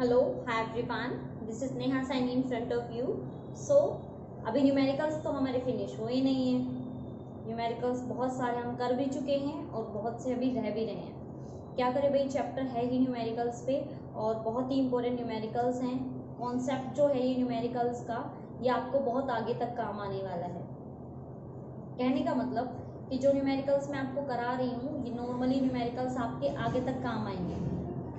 Hello hi everyone, this is Neha signing in front of you. So अभी numericals तो हमारे finish हुए नहीं हैं। न्यूमेरिकल्स बहुत सारे हम कर भी चुके हैं और बहुत से अभी रह भी रहे हैं। क्या करें भाई, चैप्टर है ही न्यूमेरिकल्स पे और बहुत ही इंपॉर्टेंट न्यूमेरिकल्स हैं। कॉन्सेप्ट जो है ये न्यूमेरिकल्स का, ये आपको बहुत आगे तक काम आने वाला है। कहने का मतलब कि जो न्यूमेरिकल्स मैं आपको करा रही हूँ, ये नॉर्मली न्यूमेरिकल्स आपके आगे तक काम आएंगे।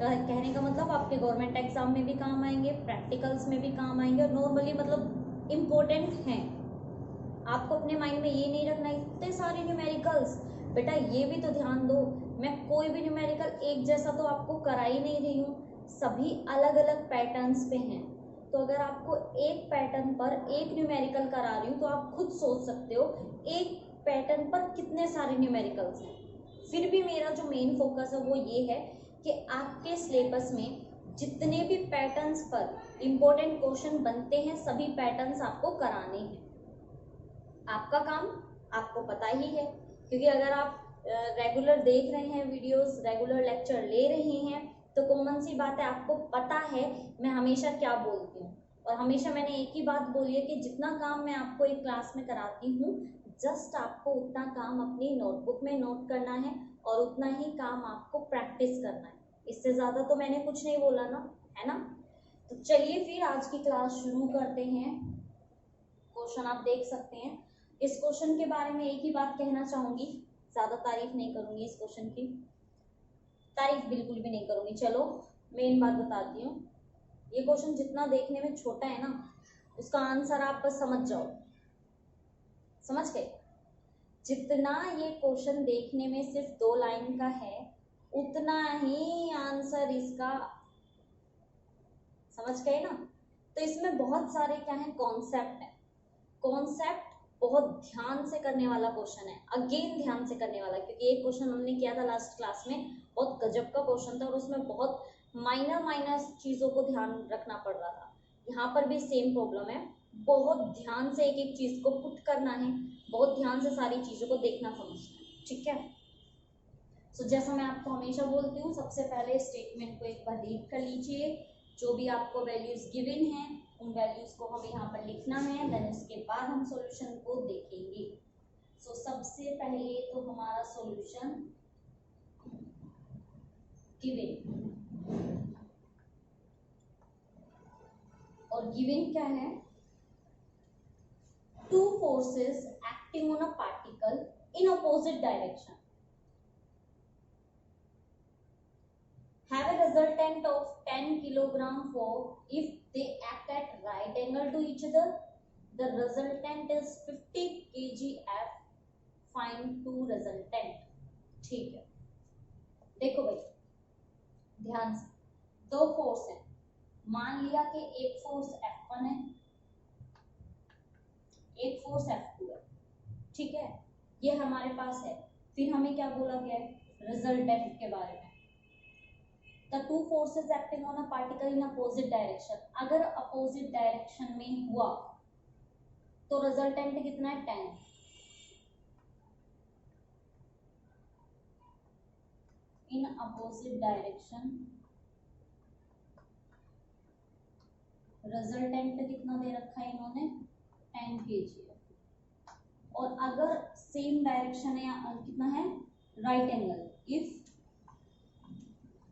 कहने का मतलब आपके गवर्नमेंट एग्जाम में भी काम आएंगे, प्रैक्टिकल्स में भी काम आएंगे और नॉर्मली मतलब इम्पोर्टेंट हैं। आपको अपने माइंड में ये नहीं रखना इतने सारे न्यूमेरिकल्स, बेटा ये भी तो ध्यान दो। मैं कोई भी न्यूमेरिकल एक जैसा तो आपको करा ही नहीं रही हूँ, सभी अलग अलग पैटर्न्स पे हैं। तो अगर आपको एक पैटर्न पर एक न्यूमेरिकल करा रही हूँ तो आप खुद सोच सकते हो एक पैटर्न पर कितने सारे न्यूमेरिकल्स हैं। फिर भी मेरा जो मेन फोकस है वो ये है कि आपके सिलेबस में जितने भी पैटर्न्स पर इम्पोर्टेंट क्वेश्चन बनते हैं सभी पैटर्न्स आपको कराने हैं। आपका काम आपको पता ही है, क्योंकि अगर आप रेगुलर देख रहे हैं वीडियोस, रेगुलर लेक्चर ले रहे हैं तो कॉमन सी बात है, आपको पता है मैं हमेशा क्या बोलती हूँ। और हमेशा मैंने एक ही बात बोली है कि जितना काम मैं आपको एक क्लास में कराती हूँ, जस्ट आपको उतना काम अपनी नोटबुक में नोट करना है और उतना ही काम आपको प्रैक्टिस करना है। इससे ज़्यादा तो मैंने कुछ नहीं बोला ना, है ना। तो चलिए फिर आज की क्लास शुरू करते हैं। क्वेश्चन आप देख सकते हैं। इस क्वेश्चन के बारे में एक ही बात कहना चाहूँगी, ज़्यादा तारीफ नहीं करूँगी, इस क्वेश्चन की तारीफ बिल्कुल भी नहीं करूँगी। चलो मेन बात बताती हूँ। ये क्वेश्चन जितना देखने में छोटा है ना, उसका आंसर आप बस समझ जाओ, समझ गए। जितना ये क्वेश्चन देखने में सिर्फ 2 लाइन का है, उतना ही आंसर इसका, समझ गए ना। तो इसमें बहुत सारे क्या है, कॉन्सेप्ट है। कॉन्सेप्ट बहुत ध्यान से करने वाला क्वेश्चन है, अगेन ध्यान से करने वाला, क्योंकि एक क्वेश्चन हमने किया था लास्ट क्लास में, बहुत गजब का क्वेश्चन था और उसमें बहुत माइनर चीजों को ध्यान रखना पड़ रहा था। यहाँ पर भी सेम प्रॉब्लम है, बहुत ध्यान से एक एक चीज को पुट करना है, बहुत ध्यान से सारी चीजों को देखना समझना है, ठीक है। सो जैसा मैं आपको हमेशा बोलती हूँ, सबसे पहले स्टेटमेंट को एक बार रीड कर लीजिए। जो भी आपको वैल्यूज गिवन हैं उन वैल्यूज को हमें यहाँ पर लिखना है, देन उसके बाद हम सॉल्यूशन को देखेंगे। सो सबसे पहले तो हमारा सॉल्यूशन गिवन, और गिवन क्या है, 2 forces acting on a particle in opposite direction have a resultant of 10 kilogram for if they act at right angle to each other. The resultant is 50 kgf. Find 2 resultant. ठीक है, देखो भाई ध्यान से, 2 force है। मान लिया कि एक फोर्स F1 है, एक फोर्स F2 है, ठीक है, ये हमारे पास है। फिर हमें क्या बोला गया है, रिजल्टेंट के बारे में। The 2 forces acting on a particle in opposite direction, अगर अपोजिट डायरेक्शन में हुआ तो रिजल्टेंट कितना है, 10। इन अपोजिट डायरेक्शन रिजल्टेंट कितना दे रखा है इन्होंने, 10 kg। और अगर सेम डायरेक्शन है या कितना है, right angle, if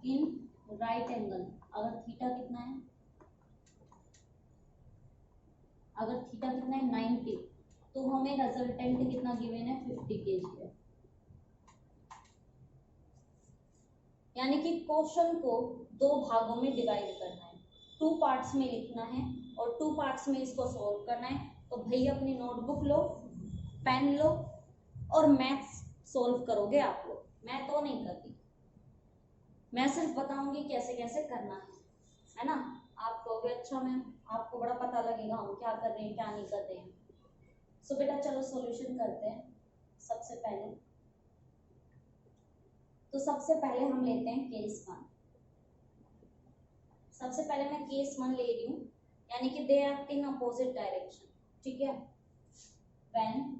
in right angle, अगर थीटा कितना है, अगर थीटा कितना है 90, तो हमें रिजल्टेंट कितना गिवन है, 50 kg है। यानी कि क्वेश्चन को 2 भागों में डिवाइड करना है, 2 पार्ट्स में लिखना है और 2 पार्ट्स में इसको सॉल्व करना है। तो भैया अपनी नोटबुक लो, पेन लो और मैथ्स सॉल्व करोगे आप लोग। मैं तो नहीं करती, मैं सिर्फ बताऊंगी कैसे कैसे करना है ना। आप कहोगे अच्छा मैम आपको बड़ा पता लगेगा हम क्या कर रहे हैं क्या नहीं कर रहे हैं। सो बेटा चलो सॉल्यूशन करते हैं। सबसे पहले हम लेते हैं केस 1। सबसे पहले मैं केस 1 ले रही हूँ, यानी कि they act in opposite direction, ठीक है। When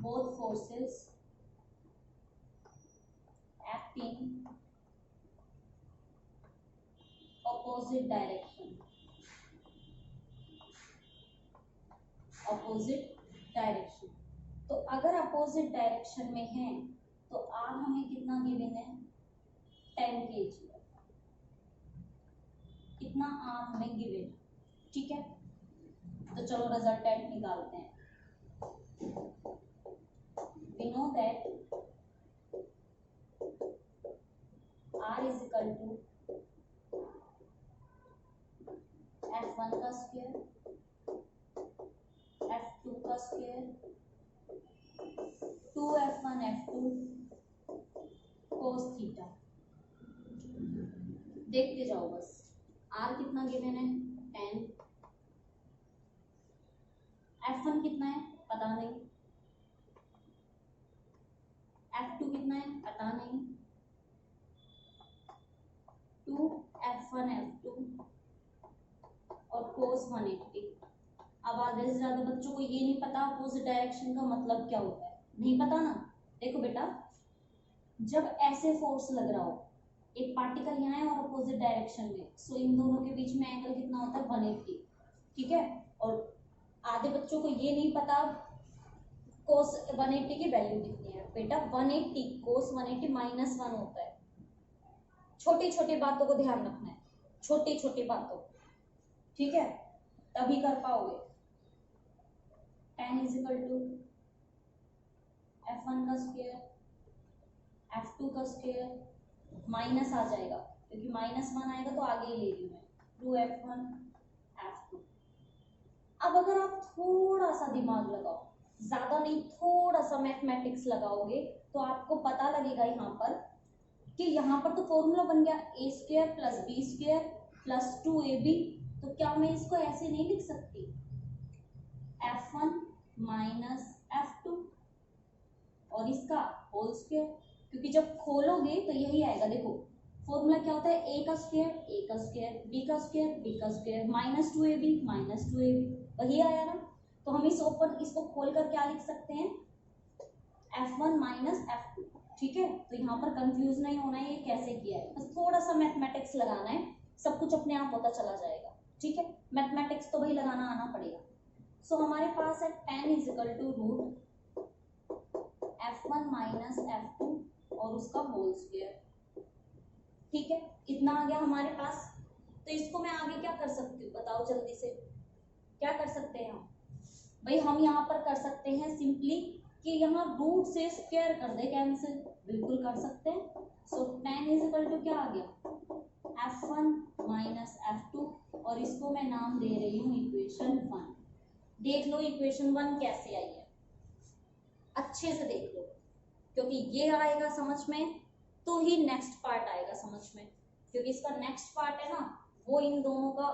both forces acting opposite direction, opposite direction. तो अगर अपोजिट डायरेक्शन में है तो आर हमें कितना गिवन है, 10 kg, कितना आर हमें गिवन, ठीक है। तो चलो रिजल्टेंट निकालते हैं। We know that R is equal to F1 का स्क्वायर, F2 का square, 2F1 F2 cos theta. देखते जाओ बस, R कितना गिवन है 10, F1 कितना है पता नहीं, F2 कितना है पता नहीं, 2F1 F2 और cos 180। अब आधे से ज्यादा बच्चों को ये नहीं पता अपोजिट डायरेक्शन का मतलब क्या होता है, नहीं पता ना। देखो बेटा, जब ऐसे फोर्स लग रहा हो, एक पार्टिकल यहाँ है और अपोजिट डायरेक्शन में, सो इन दोनों के बीच में एंगल कितना होता है 180, ठीक है। और आधे बच्चों को ये नहीं पता cos 180 की वैल्यू कितनी है। बेटा 180 cos 180 -1 होता है। छोटी छोटी बातों को ध्यान रखना है, छोटी छोटी बातों, ठीक है, तभी कर पाओगे। 10 इज इक्वल टू F1 का स्क्वायर, F2 का स्क्वायर, माइनस आ जाएगा क्योंकि -1 आएगा तो आगे ही ले रही हूँ मैं, 2F1 F2। अब अगर आप थोड़ा सा दिमाग लगाओ, ज्यादा नहीं, थोड़ा सा मैथमेटिक्स लगाओगे तो आपको पता लगेगा यहाँ पर कि यहाँ पर तो फॉर्मूला बन गया a square plus b square plus 2ab। तो क्या मैं इसको ऐसे नहीं लिख सकती, F1 माइनस F2 और इसका होल स्क्वायर, क्योंकि जब खोलोगे तो यही आएगा। देखो फॉर्मूला क्या होता है, a का स्क्वायर b का स्क्वायर माइनस 2ab, वही आया ना। तो हम इसको खोलकर क्या लिख सकते हैं, F1 माइनस F2, ठीक है। तो यहाँ पर कंफ्यूज नहीं होना है ये कैसे किया है, बस थोड़ा सा मैथमेटिक्स लगाना है, सब कुछ अपने आप होता चला जाएगा, ठीक है। मैथमेटिक्स तो भाई लगाना आना पड़ेगा। सो हमारे पास है 10 is equal to root F1 minus F2 और उसका होल स्क्वायर, ठीक है। इतना आ गया हमारे पास। तो इसको मैं आगे क्या कर सकती हूँ बताओ जल्दी से, क्या कर सकते हैं हम भाई, हम यहाँ पर कर सकते हैं सिंपली कि यहाँ रूट से स्क्वायर कर दे कैंसिल, बिल्कुल कर सकते हैं। सो 10 इज इक्वल टू क्या आ गया, F1 माइनस F2 और इसको मैं नाम दे रही हूँ इक्वेशन 1। देख लो इक्वेशन 1 कैसे आई है, अच्छे से देख लो, क्योंकि ये आएगा समझ में तो ही नेक्स्ट पार्ट आएगा समझ में, क्योंकि इसका नेक्स्ट पार्ट है ना वो इन दोनों का,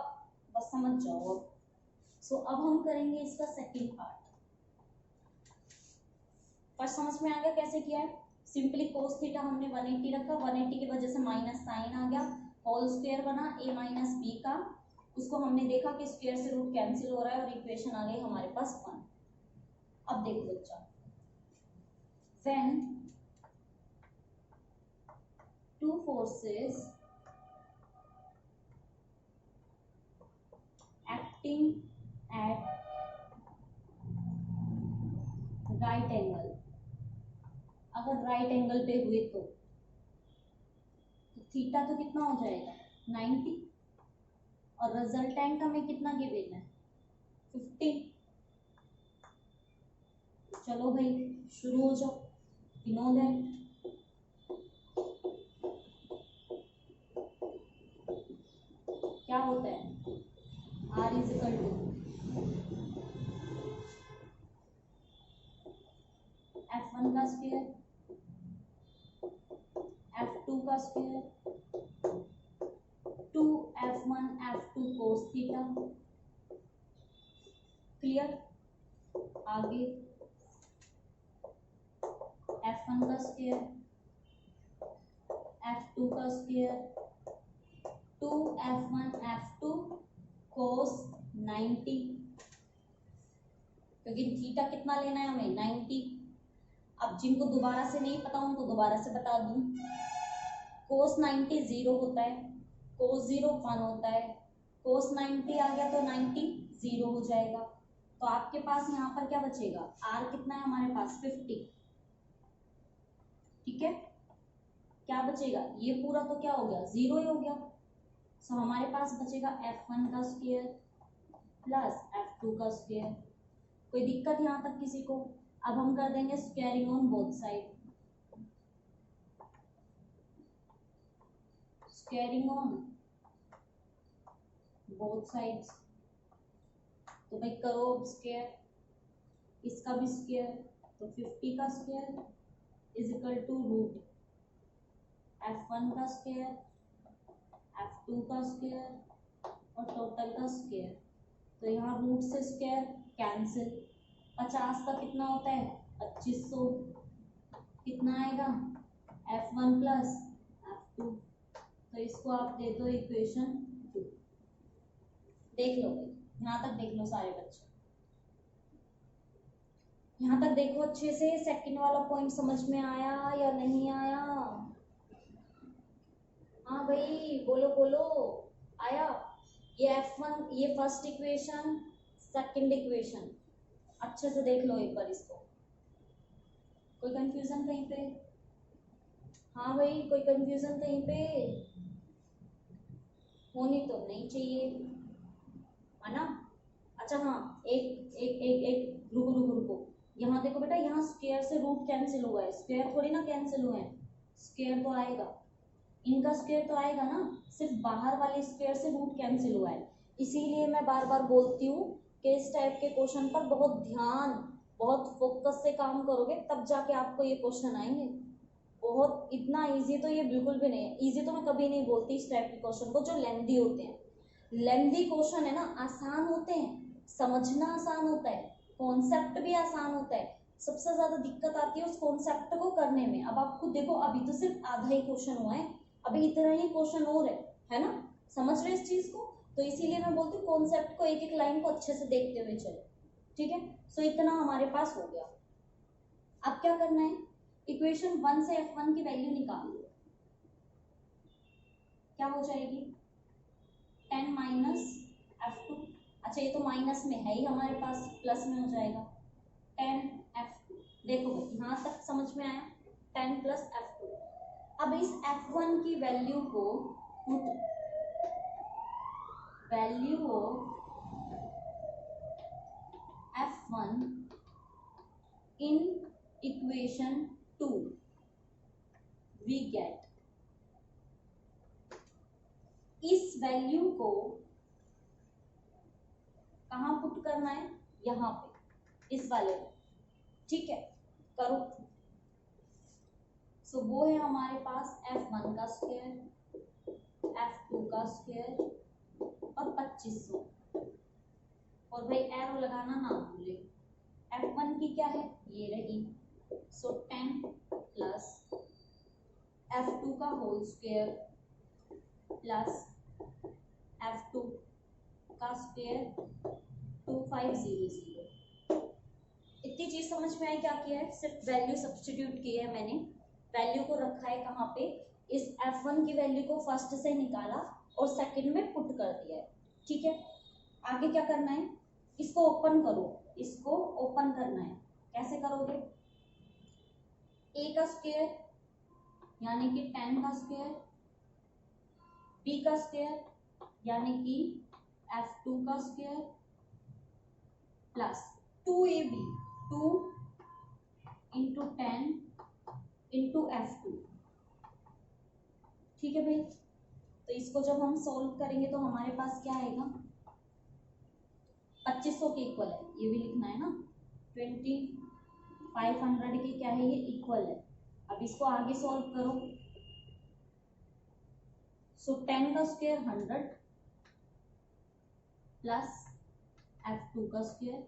बस समझ जाओ। सो अब हम करेंगे इसका सेकंड पार्ट। फर्स्ट समझ में आ गया कैसे किया है, सिंपली कोस थीटा हमने 180 रखा, 180 की वजह से माइनस साइन आ गया, होल स्क्वायर बना a माइनस बी का, उसको हमने देखा कि स्क्वायर से रूट कैंसिल हो रहा है और इक्वेशन आ गई हमारे पास 1। अब देखो बच्चा, when two forces acting at right angle, अगर राइट एंगल पे हुए तो थीटा तो कितना हो जाएगा 90 और रिजल्टेंट हमें कितना गिवन है 50। चलो भाई शुरू हो जाओ, यू नो दैट क्या होता है, R is equal to F1 का स्क्वायर, F2 का square, 2F1 F2 cos theta. Clear, आगे F1 का स्क्वायर, F2 का स्क्वायर, 2F1 F2 cos 90, क्योंकि थीटा कितना लेना है हमें 90। अब जिनको दोबारा से नहीं पता उनको दोबारा से बता दूं, cos 90 0 होता है, कोस 0 1 होता है, कोस 90 आ गया तो 90 0 हो जाएगा। तो आपके पास यहाँ पर क्या बचेगा, आर कितना है हमारे पास 50, ठीक है। क्या बचेगा, ये पूरा तो क्या हो गया 0 ही हो गया। सो हमारे पास बचेगा f1 का स्क्वायर प्लस f2 का स्क्वायर। कोई दिक्कत यहाँ तक किसी को? अब हम कर देंगे squaring on both side, squaring on both sides. तो भाई करो अब स्क्वायर, इसका भी स्क्वायर, तो 50 का square is equal to root f1 का स्क्वायर, f2 का स्क्वायर और टोटल का स्क्वायर। तो यहाँ रूट से स्क्वायर कैंसिल, 50 का कितना होता है 2500, कितना आएगा f1 प्लस f2। तो इसको आप दे दो इक्वेशन 2। देख लो भाई, यहाँ तक देख लो सारे बच्चे, यहाँ तक देखो अच्छे से। सेकंड वाला पॉइंट समझ में आया या नहीं आया? हाँ भाई बोलो बोलो, आया? ये f1, ये फर्स्ट इक्वेशन, सेकंड इक्वेशन, अच्छे से देख लो एक बार इसको। कोई कंफ्यूजन कहीं पे? हाँ भाई कोई कंफ्यूजन कहीं पे? होनी तो नहीं चाहिए, है ना? अच्छा हाँ, एक एक एक एक रुको रुको रुको, यहाँ देखो बेटा, यहाँ स्क्वायर से रूट कैंसिल हुआ है, स्क्वायर थोड़ी ना कैंसिल हुए हैं, स्क्वायर तो आएगा, इनका स्क्वायर तो आएगा ना, सिर्फ बाहर वाले स्क्वायर से रूट कैंसिल हुआ है। इसीलिए मैं बार बार बोलती हूँ कि इस टाइप के क्वेश्चन पर बहुत ध्यान, बहुत फोकस से काम करोगे तब जाके आपको ये क्वेश्चन आएंगे। बहुत इतना इजी तो ये बिल्कुल भी नहीं है, इजी तो मैं कभी नहीं बोलती इस टाइप के क्वेश्चन को जो लेंदी होते हैं। लेंदी क्वेश्चन है ना, आसान होते हैं, समझना आसान होता है, कॉन्सेप्ट भी आसान होता है, सबसे ज्यादा दिक्कत आती है उस कॉन्सेप्ट को करने में। अब आप खुद देखो, अभी तो सिर्फ आधा ही क्वेश्चन हुआ है, अभी इतना ही क्वेश्चन और है ना, समझ रहे इस चीज को? तो इसीलिए मैं बोलती हूँ कॉन्सेप्ट को, एक एक लाइन को अच्छे से देखते हुए चलो, ठीक है। सो इतना हमारे पास हो गया। अब क्या करना है, इक्वेशन 1 से f1 की वैल्यू निकाल लो। क्या हो जाएगी 10 माइनस f2, अच्छा ये तो माइनस में है ही हमारे पास, प्लस में हो जाएगा 10 f2। देखो भाई यहाँ तक समझ में आया, 10 प्लस f2। अब इस f1 की वैल्यू को value of f1 in equation 2 we get, इस वैल्यू को कहाँ पुट करना है, यहाँ पे इस वाले में, ठीक है। करो। सो वो है हमारे पास f1 का स्क्वायर, f2 का स्क्वायर और 2500। और भाई एरो लगाना ना भूले, f1 की क्या है ये रही, सो 10 प्लस f2 का होल स्क्वायर प्लस f2 का स्क्वायर 2500। इतनी चीज समझ में आई? क्या किया है, सिर्फ वैल्यू सब्स्टिट्यूट की है मैंने, वैल्यू को रखा है कहाँ पे, इस f1 की वैल्यू को फर्स्ट से निकाला और सेकंड में पुट कर दिया है, ठीक है। आगे क्या करना है, इसको ओपन करो, इसको ओपन करना है। कैसे करोगे, a का स्क्वायर यानी कि 10 का स्क्वायर, b का स्क्वायर यानी कि f2 का square plus 2ab 2 into 10 into f2, ठीक है भाई। तो इसको जब हम सॉल्व करेंगे तो हमारे पास क्या आएगा, 2500 के इक्वल है, ये भी लिखना है ना, 2500 के क्या है ये इक्वल है। अब इसको आगे सॉल्व करो, सो 10 का स्क्वायर 100 प्लस f2 का square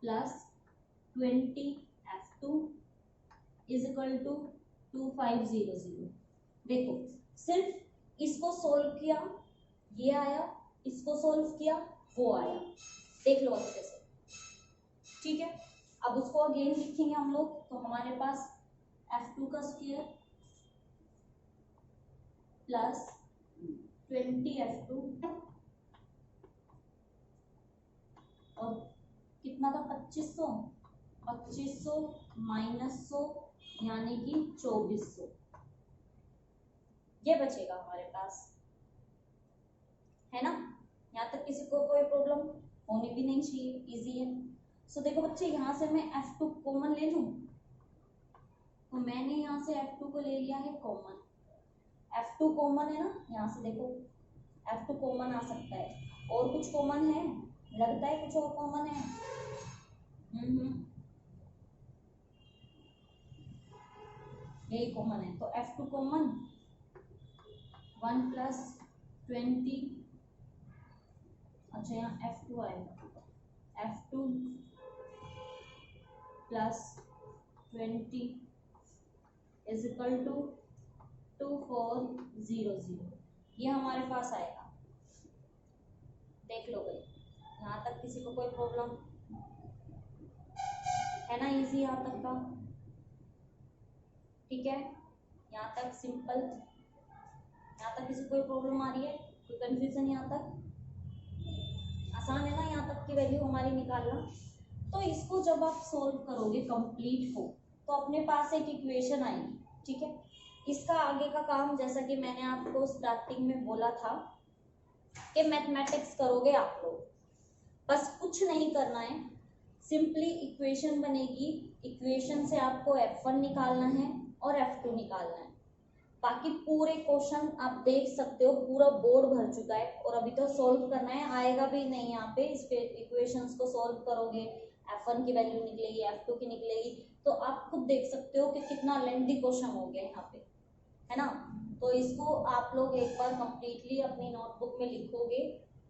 plus 20 f2 is equal to 2500। देखो सिर्फ इसको सोल्व किया ये आया, इसको सोल्व किया वो आया, देख लो अच्छे से, ठीक है। अब उसको अगेन लिखेंगे हम लोग, तो हमारे पास f2 का स्क्वायर प्लस 20F2 और कितना था 2500 माइनस 100 यानी कि 2400 ये बचेगा हमारे पास, है ना। यहाँ तक किसी को कोई प्रॉब्लम होनी भी नहीं चाहिए, इजी है। सो देखो बच्चे, यहाँ से मैं F2 कॉमन ले लूं, तो मैंने यहाँ से F2 को ले लिया है कॉमन। F2 कॉमन है ना, यहाँ से देखो F2 कॉमन आ सकता है। और कुछ कॉमन है, लगता है कुछ और कॉमन है। यही कॉमन है, तो F2 कॉमन 1 + 20, अच्छा यहाँ F2 आएगा, F2 + 20 इज इक्वल टू 2400, ये हमारे पास आएगा। देख लो भाई, यहाँ तक किसी को कोई प्रॉब्लम है ना, इजी यहाँ तक का, ठीक है। यहाँ तक सिंपल, यहाँ तक किसी को कोई प्रॉब्लम आ रही है, कोई कंफ्यूजन? यहाँ तक आसान है ना, यहाँ तक की वैल्यू हमारी निकालना। तो इसको जब आप सोल्व करोगे कंप्लीट को, तो अपने पास एक इक्वेशन आएगी, ठीक है। इसका आगे का काम, जैसा कि मैंने आपको स्टार्टिंग में बोला था कि मैथमेटिक्स करोगे आप लोग, बस कुछ नहीं करना है, सिंपली इक्वेशन बनेगी, इक्वेशन से आपको F1 निकालना है और F2 निकालना है। बाकी पूरे क्वेश्चन आप देख सकते हो, पूरा बोर्ड भर चुका है और अभी तो सॉल्व करना है, आएगा भी नहीं यहाँ पे। इस पे इक्वेशंस को सॉल्व करोगे, F1 की वैल्यू निकलेगी, F2 की निकलेगी, तो आप खुद देख सकते हो कि कितना लेंथी क्वेश्चन हो गया यहाँ पे, है ना। तो इसको आप लोग एक बार कंप्लीटली अपनी नोटबुक में लिखोगे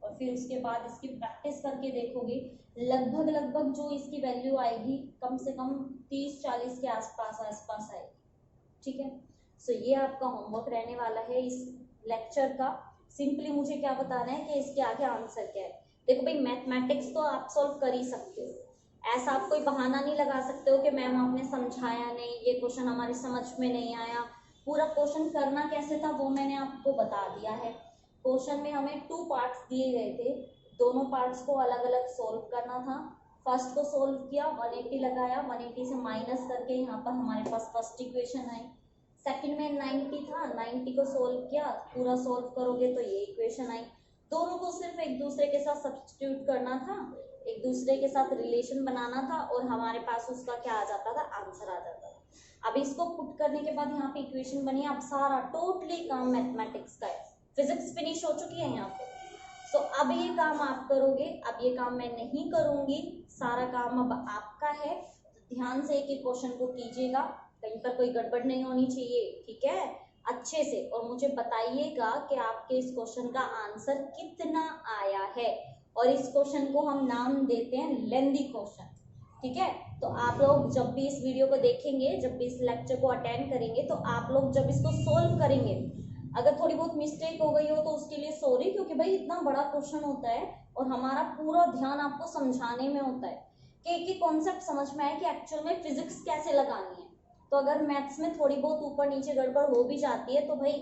और फिर उसके बाद इसकी प्रैक्टिस करके देखोगे। लगभग जो इसकी वैल्यू आएगी, कम से कम 30-40 के आसपास आएगी, ठीक है। सो ये आपका होमवर्क रहने वाला है इस लेक्चर का। सिंपली मुझे क्या बताना है कि इसके आगे आंसर क्या है। देखो भाई, मैथमेटिक्स तो आप सॉल्व कर ही सकते हो, ऐसा आप कोई बहाना नहीं लगा सकते हो कि मैम आपने समझाया नहीं, ये क्वेश्चन हमारी समझ में नहीं आया। पूरा क्वेश्चन करना कैसे था वो मैंने आपको बता दिया है। क्वेश्चन में हमें 2 पार्ट्स दिए गए थे, दोनों पार्ट्स को अलग अलग सोल्व करना था। फर्स्ट को सोल्व किया, 180 लगाया, 180 से माइनस करके यहाँ पर हमारे पास फर्स्ट इक्वेशन आई। सेकंड में 90 था, 90 को सोल्व किया, पूरा सोल्व करोगे तो ये इक्वेशन आई। दोनों को सिर्फ एक दूसरे के साथ सब्स्टिट्यूट करना था, एक दूसरे के साथ रिलेशन बनाना था और हमारे पास उसका क्या आ जाता था, आंसर आ जाता था। अब इसको पुट करने के बाद यहाँ पे इक्वेशन बनी। अब सारा टोटली काम मैथमेटिक्स का है, फिजिक्स फिनिश हो चुकी है यहाँ पे। सो अब ये काम आप करोगे, अब ये काम मैं नहीं करूंगी, सारा काम अब आपका है। तो ध्यान से एक एक क्वेश्चन को कीजिएगा, कहीं पर कोई गड़बड़ नहीं होनी चाहिए, ठीक है, अच्छे से। और मुझे बताइएगा कि आपके इस क्वेश्चन का आंसर कितना आया है। और इस क्वेश्चन को हम नाम देते हैं लेंदी क्वेश्चन, ठीक है। तो आप लोग जब भी इस वीडियो को देखेंगे, जब भी इस लेक्चर को अटेंड करेंगे, तो आप लोग जब इसको सोल्व करेंगे, अगर थोड़ी बहुत मिस्टेक हो गई हो तो उसके लिए सॉरी, क्योंकि भाई इतना बड़ा क्वेश्चन होता है और हमारा पूरा ध्यान आपको समझाने में होता है कि एक कॉन्सेप्ट समझ में आए कि एक्चुअल में फिजिक्स कैसे लगानी है। तो अगर मैथ्स में थोड़ी बहुत ऊपर नीचे गड़बड़ हो भी जाती है तो भाई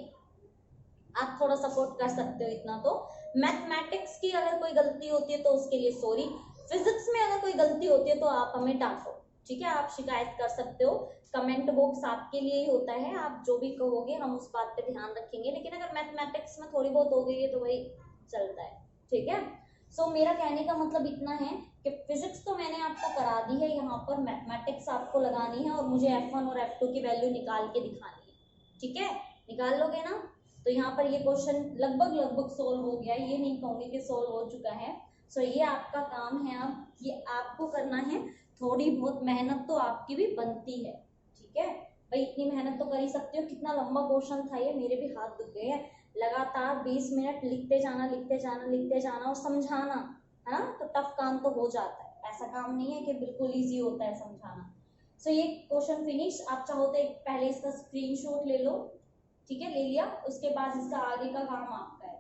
आप थोड़ा सपोर्ट कर सकते हो इतना। तो मैथमेटिक्स की अगर कोई गलती होती है तो उसके लिए सॉरी, फिजिक्स में अगर कोई गलती होती है तो आप हमें डांटो, ठीक है, आप शिकायत कर सकते हो। कमेंट बॉक्स आपके लिए ही होता है, आप जो भी कहोगे हम उस बात पे ध्यान रखेंगे। लेकिन अगर मैथमेटिक्स में थोड़ी बहुत हो गई है तो भाई चलता है, ठीक है। सो मेरा कहने का मतलब इतना है कि फिजिक्स तो मैंने आपको करा दी है, यहाँ पर मैथमेटिक्स आपको लगानी है और मुझे F1 और F2 की वैल्यू निकाल के दिखानी है, ठीक है। निकाल लोगे ना? तो यहाँ पर ये क्वेश्चन लगभग सोल्व हो गया, ये नहीं कहूंगी कि सोल्व हो चुका है। सो ये आपका काम है, अब ये आपको करना है। थोड़ी बहुत मेहनत तो आपकी भी बनती है, ठीक है भाई, इतनी मेहनत तो कर ही सकते हो। कितना लंबा क्वेश्चन था ये, मेरे भी हाथ दुख गए हैं। लगातार 20 मिनट लिखते जाना और समझाना, है ना। तो टफ काम तो हो जाता है, ऐसा काम नहीं है कि बिल्कुल इजी होता है समझाना। सो ये क्वेश्चन फिनिश। आप चाहो तो पहले इसका स्क्रीनशॉट ले लो, ठीक है, ले लिया, उसके बाद इसका आगे का काम आपका है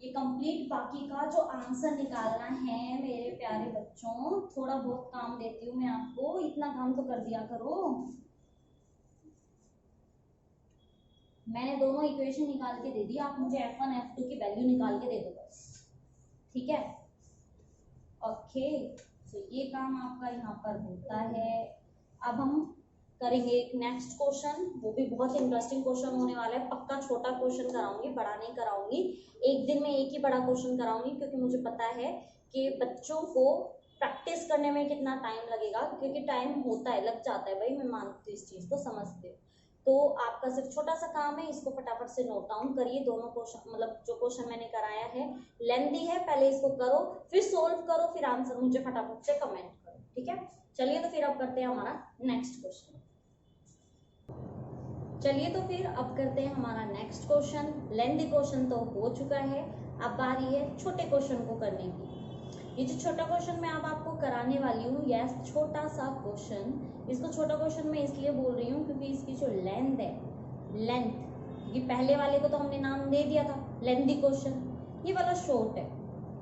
ये कंप्लीट। बाकी का जो आंसर निकालना है मेरे प्यारे बच्चों, थोड़ा बहुत काम देती हूँ मैं आपको, इतना काम तो कर दिया करो। मैंने दोनों इक्वेशन निकाल के दे दी, आप मुझे F1 F2 की वैल्यू निकाल के दे दो बस, ठीक है। ओके, तो ये काम आपका यहाँ पर होता है। अब हम करेंगे एक नेक्स्ट क्वेश्चन, वो भी बहुत इंटरेस्टिंग क्वेश्चन होने वाला है। पक्का छोटा क्वेश्चन कराऊंगी, बड़ा नहीं कराऊंगी। एक दिन में एक ही बड़ा क्वेश्चन कराऊंगी, क्योंकि मुझे पता है कि बच्चों को प्रैक्टिस करने में कितना टाइम लगेगा, क्योंकि टाइम होता है, लग जाता है भाई, मैं मानती हूँ इस चीज़ को, समझते हो। तो आपका सिर्फ छोटा सा काम है, इसको फटाफट से नोट डाउन करिए। दोनों क्वेश्चन, मतलब जो क्वेश्चन मैंने कराया है लेंथी है, पहले इसको करो, फिर सोल्व करो, फिर आंसर मुझे फटाफट से कमेंट करो, ठीक है। चलिए तो फिर अब करते हैं हमारा नेक्स्ट क्वेश्चन। चलिए तो फिर अब करते हैं हमारा नेक्स्ट क्वेश्चन। लेंथी क्वेश्चन तो हो चुका है, अब बारी है छोटे क्वेश्चन को करने की। ये जो छोटा क्वेश्चन मैं अब आपको कराने वाली हूँ, यस छोटा सा क्वेश्चन, इसको छोटा क्वेश्चन मैं इसलिए बोल रही हूँ क्योंकि इसकी जो लेंथ है, लेंथ, ये पहले वाले को तो हमने नाम दे दिया था लेंथी क्वेश्चन, ये वाला शॉर्ट है,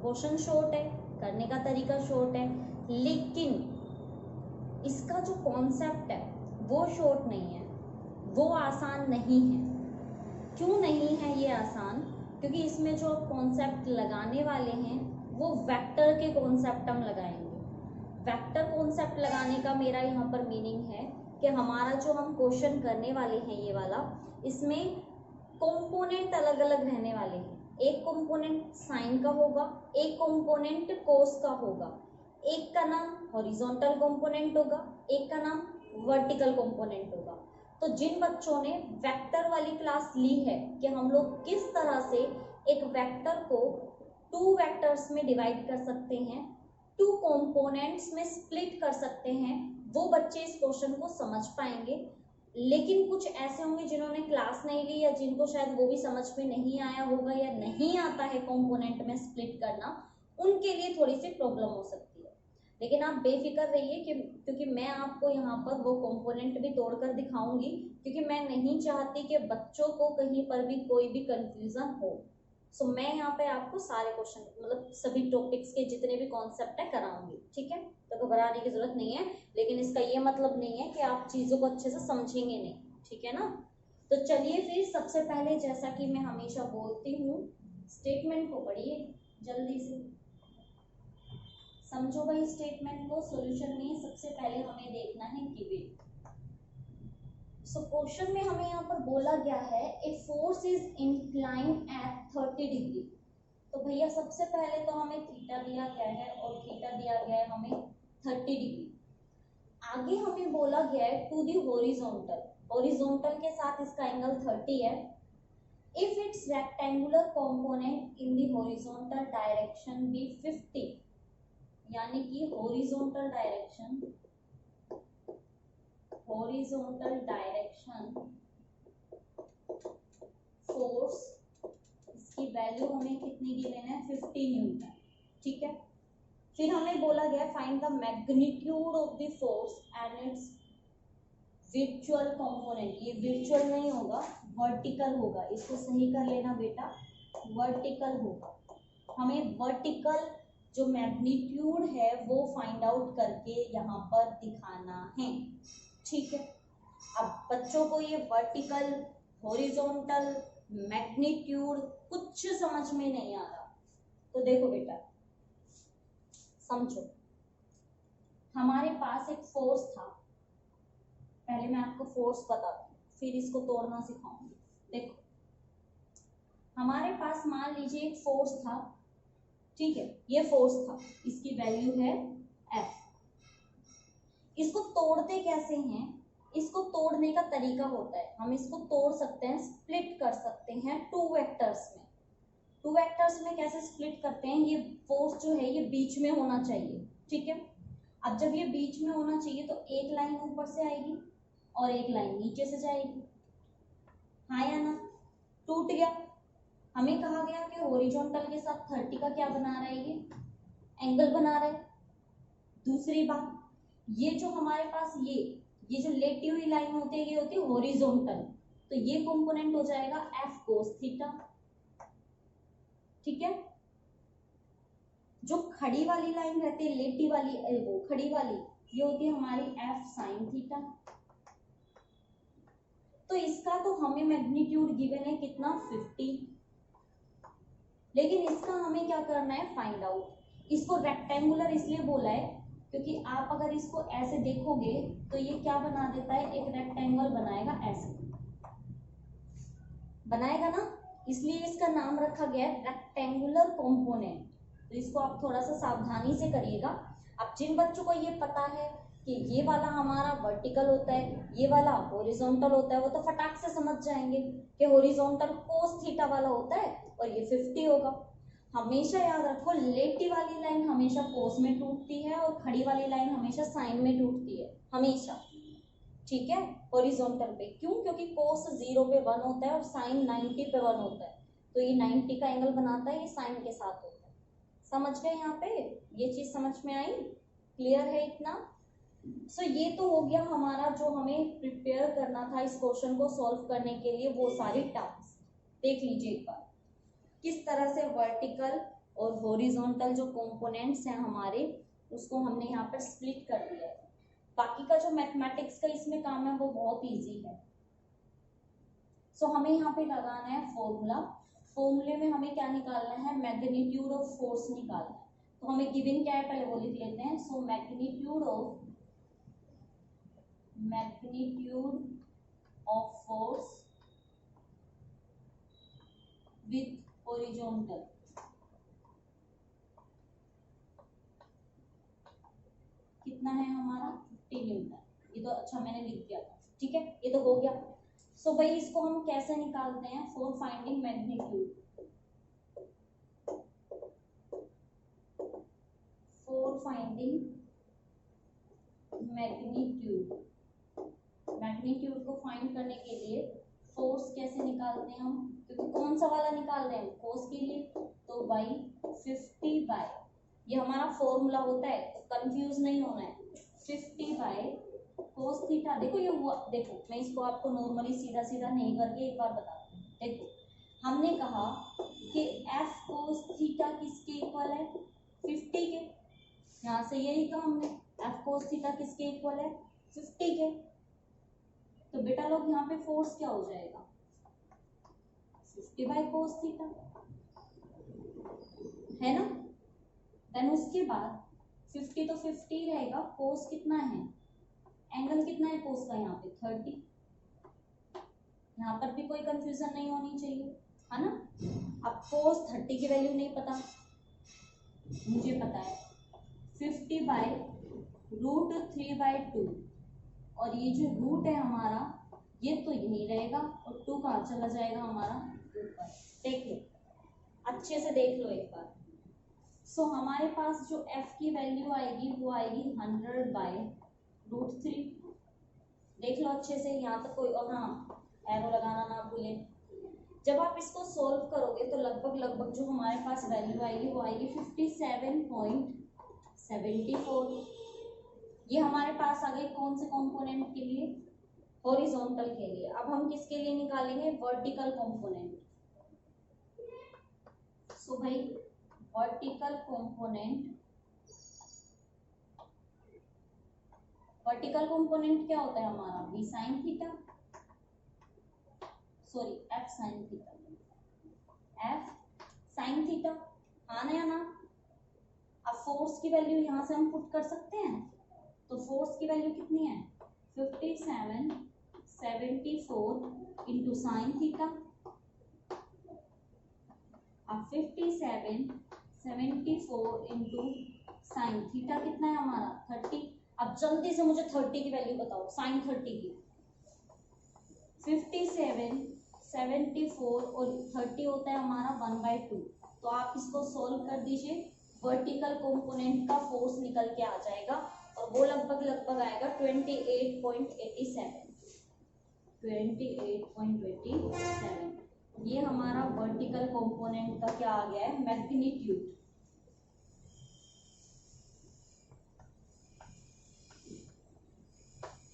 क्वेश्चन शॉर्ट है, करने का तरीका शॉर्ट है, लेकिन इसका जो कॉन्सेप्ट है वो शॉर्ट नहीं है, वो आसान नहीं है। क्यों नहीं है ये आसान? क्योंकि इसमें जो कॉन्सेप्ट लगाने वाले हैं वो वेक्टर के कॉन्सेप्ट हम लगाएंगे। वेक्टर कॉन्सेप्ट लगाने का मेरा यहाँ पर मीनिंग है कि हमारा जो हम क्वेश्चन करने वाले हैं ये वाला, इसमें कंपोनेंट अलग अलग रहने वाले हैं। एक कंपोनेंट साइन का होगा, एक कंपोनेंट कोस का होगा, एक का नाम हॉरिजॉन्टल कंपोनेंट होगा, एक का नाम वर्टिकल कंपोनेंट होगा। तो जिन बच्चों ने वेक्टर वाली क्लास ली है कि हम लोग किस तरह से एक वेक्टर को टू वेक्टर्स में डिवाइड कर सकते हैं, टू कंपोनेंट्स में स्प्लिट कर सकते हैं, वो बच्चे इस क्वेश्चन को समझ पाएंगे। लेकिन कुछ ऐसे होंगे जिन्होंने क्लास नहीं ली, या जिनको शायद वो भी समझ में नहीं आया होगा, या नहीं आता है कंपोनेंट में स्प्लिट करना, उनके लिए थोड़ी सी प्रॉब्लम हो सकती है। लेकिन आप बेफिक्र रहिए कि क्योंकि मैं आपको यहाँ पर वो कंपोनेंट भी तोड़कर दिखाऊंगी, क्योंकि मैं नहीं चाहती कि बच्चों को कहीं पर भी कोई भी कंफ्यूजन हो। सो मैं यहाँ पे आपको सारे क्वेश्चन, मतलब सभी टॉपिक्स के जितने भी कॉन्सेप्ट है कराऊंगी, ठीक है। तो घबराने की जरूरत नहीं है, लेकिन इसका ये मतलब नहीं है कि आप चीजों को अच्छे से समझेंगे नहीं, ठीक है ना। तो चलिए फिर सबसे पहले, जैसा कि मैं हमेशा बोलती हूँ, स्टेटमेंट को पढ़िए जल्दी से, समझो भाई स्टेटमेंट को। सॉल्यूशन में सबसे पहले हमें देखना है गिवन। सो क्वेश्चन में हमें यहाँ पर बोला गया है a force is inclined at 30 degree. तो भैया सबसे पहले तो हमें थीटा दिया गया है, और थीटा दिया गया है हमें 30 डिग्री। आगे हमें बोला गया है टू दी हॉरिजॉन्टल, हॉरिजॉन्टल के साथ इसका एंगल 30 है। If its rectangular component in the horizontal direction be 50, यानी कि horizontal direction, horizontal direction force, इसकी वैल्यू हमें कितनी गिवन है, 50 न्यूटन, ठीक है। फिर हमें बोला गया find the magnitude of the force and it's virtual component. ये वर्चुअल नहीं होगा, वर्टिकल होगा, इसको सही कर लेना बेटा, वर्टिकल होगा। हमें वर्टिकल जो मैग्नीट्यूड है वो फाइंड आउट करके यहाँ पर दिखाना है, ठीक है। अब बच्चों को ये वर्टिकल, हॉरिजॉन्टल, मैग्नीट्यूड कुछ समझ में नहीं आ रहा, तो देखो बेटा समझो, हमारे पास एक फोर्स था, पहले मैं आपको फोर्स बताती हूँ, फिर इसको तोड़ना सिखाऊंगी। देखो हमारे पास मान लीजिए एक फोर्स था, ठीक है, ये फोर्स था, इसकी वैल्यू है F। इसको तोड़ते कैसे हैं? इसको तोड़ने का तरीका होता है, हम इसको तोड़ सकते हैं, स्प्लिट कर सकते हैं टू वेक्टर्स में। टू वेक्टर्स में कैसे स्प्लिट करते हैं? ये फोर्स जो है ये बीच में होना चाहिए, ठीक है। अब जब ये बीच में होना चाहिए तो एक लाइन ऊपर से आएगी और एक लाइन नीचे से जाएगी, हाँ या ना? टूट गया। हमें कहा गया कि हॉरिजॉन्टल के साथ 30 का क्या बना रहा है, ये एंगल बना रहा है। दूसरी बात, ये जो हमारे पास ये जो लेटी हुई लाइन होती है, ये होती है हॉरिजॉन्टल, तो ये कंपोनेंट हो जाएगा F cos थीटा, ठीक है। जो खड़ी वाली लाइन रहती है, लेटी वाली, वो खड़ी वाली, ये होती है हमारी F sin थीटा। तो इसका तो हमें मैग्नीट्यूड गिवन है कितना 50, लेकिन इसका हमें क्या करना है फाइंड आउट। इसको रेक्टेंगुलर इसलिए बोला है क्योंकि आप अगर इसको ऐसे देखोगे तो ये क्या बना देता है, एक रेक्टेंगल बनाएगा, ऐसे बनाएगा ना, इसलिए इसका नाम रखा गया है रेक्टेंगुलर कंपोनेंट। तो इसको आप थोड़ा सा सावधानी से करिएगा। अब जिन बच्चों को ये पता है कि ये वाला हमारा वर्टिकल होता है, ये वाला हॉरिजॉन्टल होता है, वो तो फटाक से समझ जाएंगे कि हॉरिजॉन्टल कोस थीटा वाला होता है और ये 50 होगा। हमेशा याद रखो लेटी वाली लाइन हमेशा कोस में टूटती है और खड़ी वाली लाइन हमेशा साइन में टूटती है, हमेशा, ठीक है, हॉरिजॉन्टल पे। क्यों? क्योंकि कोस 0 पे 1 होता है और साइन 90 पे 1 होता है, तो ये 90 का एंगल बनाता है, ये साइन के साथ होता है। समझ गए यहाँ पे? ये चीज समझ में आई? क्लियर है इतना? सो ये तो हो गया हमारा जो हमें प्रिपेयर करना था इस क्वेश्चन को सॉल्व करने के लिए, वो सारी टास्क देख लीजिए एक बार, किस तरह से वर्टिकल और हॉरिजॉन्टल जो कंपोनेंट्स हैं हमारे, उसको हमने यहाँ पर स्प्लिट कर दिया है। बाकी का जो मैथमेटिक्स का इसमें काम है वो बहुत इजी है। सो हमें यहाँ पे लगाना है फॉर्मूला। फॉर्मूले में हमें क्या निकालना है, मैग्नीट्यूड ऑफ फोर्स निकालना है। तो हमें गिवन क्या है पहले वो लिख लेते हैं। So magnitude of force with horizontal कितना है हमारा 50 न्यूटन। ये तो अच्छा मैंने लिख दिया था, ठीक है, ये तो हो गया। सो भाई इसको हम कैसे निकालते हैं, फॉर फाइंडिंग मैग्नीट्यूड, मैग्नीट्यूड को फाइंड करने के लिए फोर्स कैसे निकालते हैं हम, क्योंकि कौन सा वाला निकाल रहे हैं फोर्स के लिए, तो बाई 50 बाय, ये हमारा फॉर्मूला होता है, तो कंफ्यूज नहीं होना है, 50 बाय कोस थीटा। देखो ये हुआ, देखो मैं इसको आपको नॉर्मली सीधा सीधा नहीं करके एक बार बताती हूँ। देखो हमने कहा कि एफ कोस थीटा किसके इक्वल है, 50 के, यहाँ से यही कहा हमने, एफ कोस थीटा किसके इक्वल है, 50 के। तो बेटा लोग यहाँ पे फोर्स क्या हो जाएगा, 50 बाय कोस थीटा, है ना। देन उसके बाद 50 तो 50 रहेगा, कोस कितना है, एंगल कितना है कोस का यहाँ पे 30। यहाँ पर भी कोई कंफ्यूजन नहीं होनी चाहिए, है ना। अब कोस 30 की वैल्यू नहीं पता, मुझे पता है 50 बाय √3/2, और ये जो रूट है हमारा ये तो यही रहेगा और 2 कहाँ चला जाएगा हमारा ऊपर। देख लो अच्छे से, देख लो एक बार। सो हमारे पास जो f की वैल्यू आएगी वो आएगी 100 बाय √3। देख लो अच्छे से यहाँ तक कोई, और हाँ एरो लगाना ना भूलें। जब आप इसको सॉल्व करोगे तो लगभग जो हमारे पास वैल्यू आएगी वो आएगी 57.74। ये हमारे पास आ गई कौन से कंपोनेंट के लिए, हॉरिजॉन्टल के लिए। अब हम किसके लिए निकालेंगे, वर्टिकल कंपोनेंट। सो भाई वर्टिकल कंपोनेंट क्या होता है हमारा, v sin theta, sorry f sin theta, f sin theta, आना या ना। अब फोर्स की वैल्यू यहाँ से हम पुट कर सकते हैं, तो फोर्स की वैल्यू कितनी है 57.74 इंटू साइन थीटा। अब 57.74 इंटू साइन थीटा कितना है हमारा 30। अब जल्दी से मुझे 30 की वैल्यू बताओ, साइन 30 की। 57.74 और 30 होता है हमारा 1/2। तो आप इसको सोल्व कर दीजिए, वर्टिकल कंपोनेंट का फोर्स निकल के आ जाएगा और वो लगभग आएगा 28.87। ये हमारा वर्टिकल कंपोनेंट का क्या आ गया है, मैग्नीट्यूड।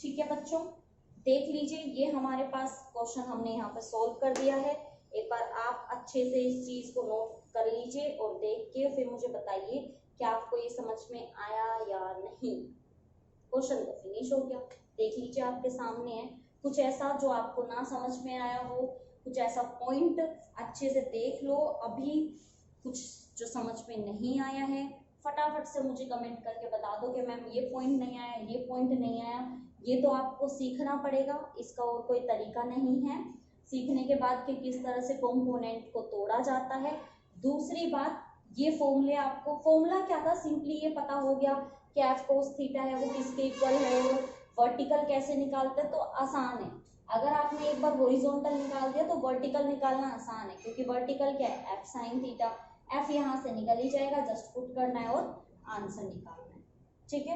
ठीक है बच्चों, देख लीजिए ये हमारे पास क्वेश्चन हमने यहाँ पे सॉल्व कर दिया है। एक बार आप अच्छे से इस चीज को नोट कर लीजिए और देख के फिर मुझे बताइए कि आपको ये समझ में आया या नहीं। क्वेश्चन तो फिनिश हो गया, देख लीजिए आपके सामने है। कुछ ऐसा जो आपको ना समझ में आया हो, कुछ ऐसा पॉइंट अच्छे से देख लो, अभी कुछ जो समझ में नहीं आया है फटाफट से मुझे कमेंट करके बता दो कि मैम ये पॉइंट नहीं आया, ये पॉइंट नहीं आया। ये तो आपको सीखना पड़ेगा, इसका और कोई तरीका नहीं है सीखने के बाद कि किस तरह से कंपोनेंट को तोड़ा जाता है। दूसरी बात, ये फॉर्मूले आपको, फॉर्मूला क्या था, सिंपली ये पता हो गया कि एफ कोस थीटा है वो किसके इक्वल है, और वर्टिकल कैसे निकालते हैं, तो आसान है। अगर आपने एक बार हॉरिजॉन्टल निकाल दिया तो वर्टिकल निकालना आसान है, क्योंकि वर्टिकल क्या है, एफ साइन थीटा, एफ यहाँ से निकल ही जाएगा, जस्ट पुट करना है और आंसर निकालना है। ठीक है,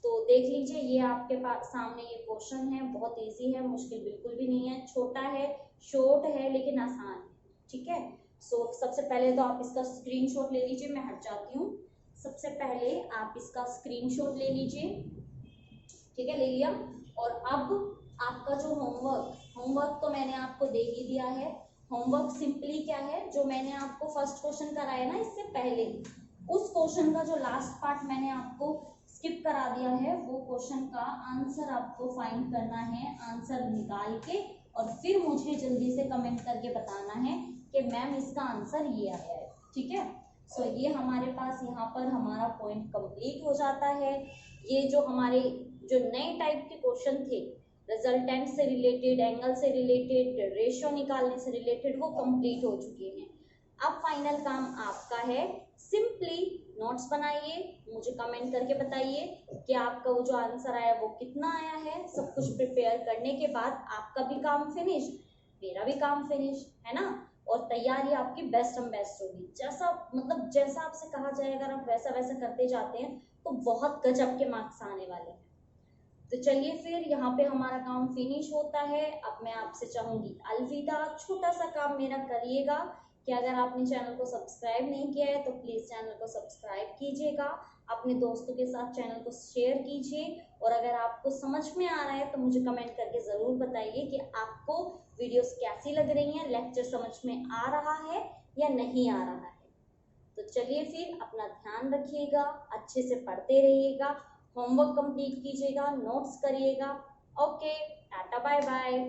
तो देख लीजिए ये आपके पास सामने ये क्वेश्चन है, बहुत इजी है, मुश्किल बिल्कुल भी नहीं है, छोटा है, शॉर्ट है, लेकिन आसान है। ठीक है, सो सबसे पहले तो आप इसका स्क्रीनशॉट ले लीजिए, मैं हट जाती हूँ। सबसे पहले आप इसका स्क्रीनशॉट ले लीजिए। ठीक है, ले लिया। और अब आपका जो होमवर्क तो मैंने आपको दे ही दिया है। होमवर्क सिंपली क्या है, जो मैंने आपको फर्स्ट क्वेश्चन कराया ना इससे पहले, उस क्वेश्चन का जो लास्ट पार्ट मैंने आपको स्किप करा दिया है, वो क्वेश्चन का आंसर आपको फाइंड करना है, आंसर निकाल के, और फिर मुझे जल्दी से कमेंट करके बताना है कि मैम इसका आंसर ये आया है। ठीक है, सो ये हमारे पास यहाँ पर हमारा पॉइंट कंप्लीट हो जाता है। ये जो हमारे जो नए टाइप के क्वेश्चन थे, रिजल्टेंट से रिलेटेड, एंगल से रिलेटेड, रेशियो निकालने से रिलेटेड, वो कंप्लीट हो चुके हैं। अब फाइनल काम आपका है, सिंपली नोट्स बनाइए, मुझे कमेंट करके बताइए कि आपका वो जो आंसर आया वो कितना आया है। सब कुछ प्रिपेयर करने के बाद आपका भी काम फिनिश, मेरा भी काम फिनिश, है ना, और तैयारी आपकी बेस्ट बेस्ट होगी। जैसा मतलब जैसा आपसे कहा जाए, अगर आप वैसा वैसा करते जाते हैं तो बहुत गजब के मार्क्स आने वाले हैं। तो चलिए फिर यहाँ पे हमारा काम फिनिश होता है। अब मैं आपसे चाहूंगी अलविदा। छोटा सा काम मेरा करिएगा कि अगर आपने चैनल को सब्सक्राइब नहीं किया है तो प्लीज़ चैनल को सब्सक्राइब कीजिएगा, अपने दोस्तों के साथ चैनल को शेयर कीजिए, और अगर आपको समझ में आ रहा है तो मुझे कमेंट करके ज़रूर बताइए कि आपको वीडियोस कैसी लग रही हैं, लेक्चर समझ में आ रहा है या नहीं आ रहा है। तो चलिए फिर अपना ध्यान रखिएगा, अच्छे से पढ़ते रहिएगा, होमवर्क कंप्लीट कीजिएगा, नोट्स करिएगा। Okay, tata bye bye.